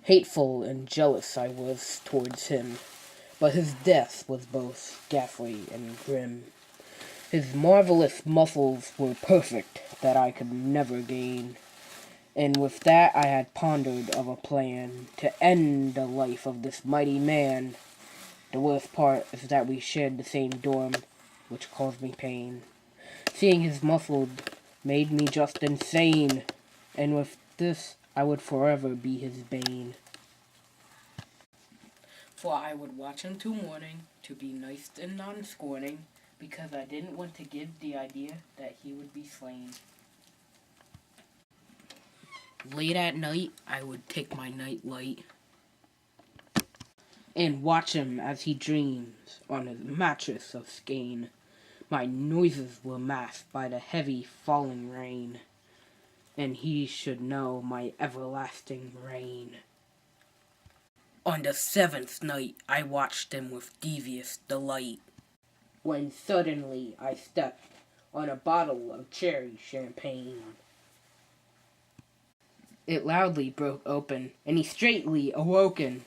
Hateful and jealous I was towards him, but his death was both ghastly and grim. His marvelous muscles were perfect that I could never gain, and with that I had pondered of a plan to end the life of this mighty man. The worst part is that we shared the same dorm, which caused me pain. Seeing his muscles made me just insane, and with this I would forever be his bane. For I would watch him till morning, to be nice and non-scorning, because I didn't want to give the idea that he would be slain. Late at night, I would take my night light and watch him as he dreams on his mattress of skein. My noises were masked by the heavy falling rain, and he should know my everlasting reign. On the 7th night, I watched him with devious delight, when suddenly I stepped on a bottle of cherry champagne. It loudly broke open, and he straightly awoken.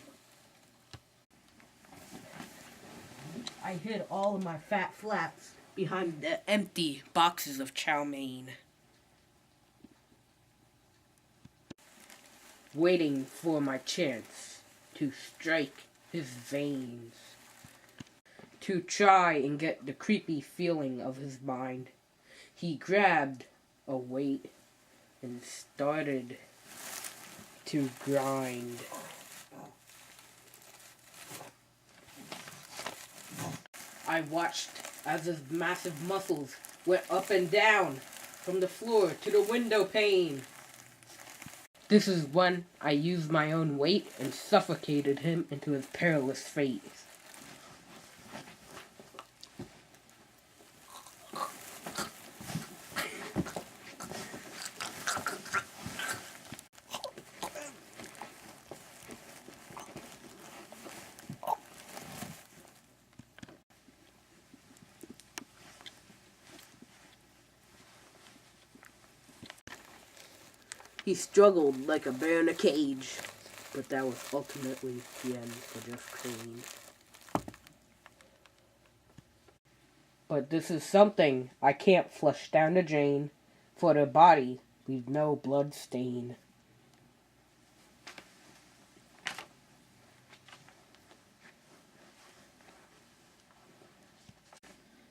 I hid all of my fat flaps behind the empty boxes of chow mein, waiting for my chance to strike his veins, to try and get the creepy feeling of his mind. He grabbed a weight and started to grind. I watched as his massive muscles went up and down from the floor to the window pane. This is when I used my own weight and suffocated him into his perilous fate. He struggled like a bear in a cage, but that was ultimately the end for Jeff Crane. But this is something I can't flush down the drain, for their body leaves no blood stain.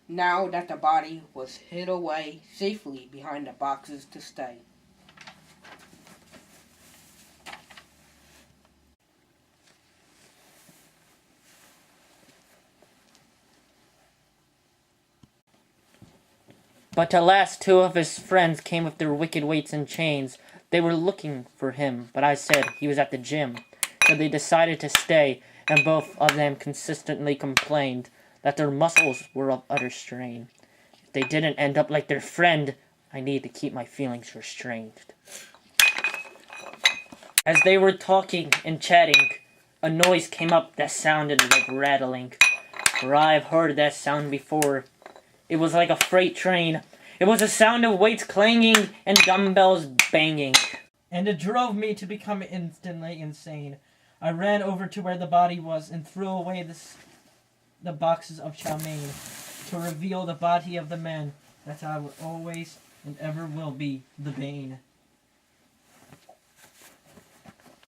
Now that the body was hid away safely behind the boxes to stay, But alas, 2 of his friends came with their wicked weights and chains. They were looking for him, but I said he was at the gym. So they decided to stay, and both of them consistently complained that their muscles were of utter strain. If they didn't end up like their friend, I need to keep my feelings restrained. As they were talking and chatting, a noise came up that sounded like rattling. For I've heard that sound before. It was like a freight train. It was a sound of weights clanging and dumbbells banging. And it drove me to become instantly insane. I ran over to where the body was and threw away the boxes of chow mein to reveal the body of the man that I would always and ever will be the bane.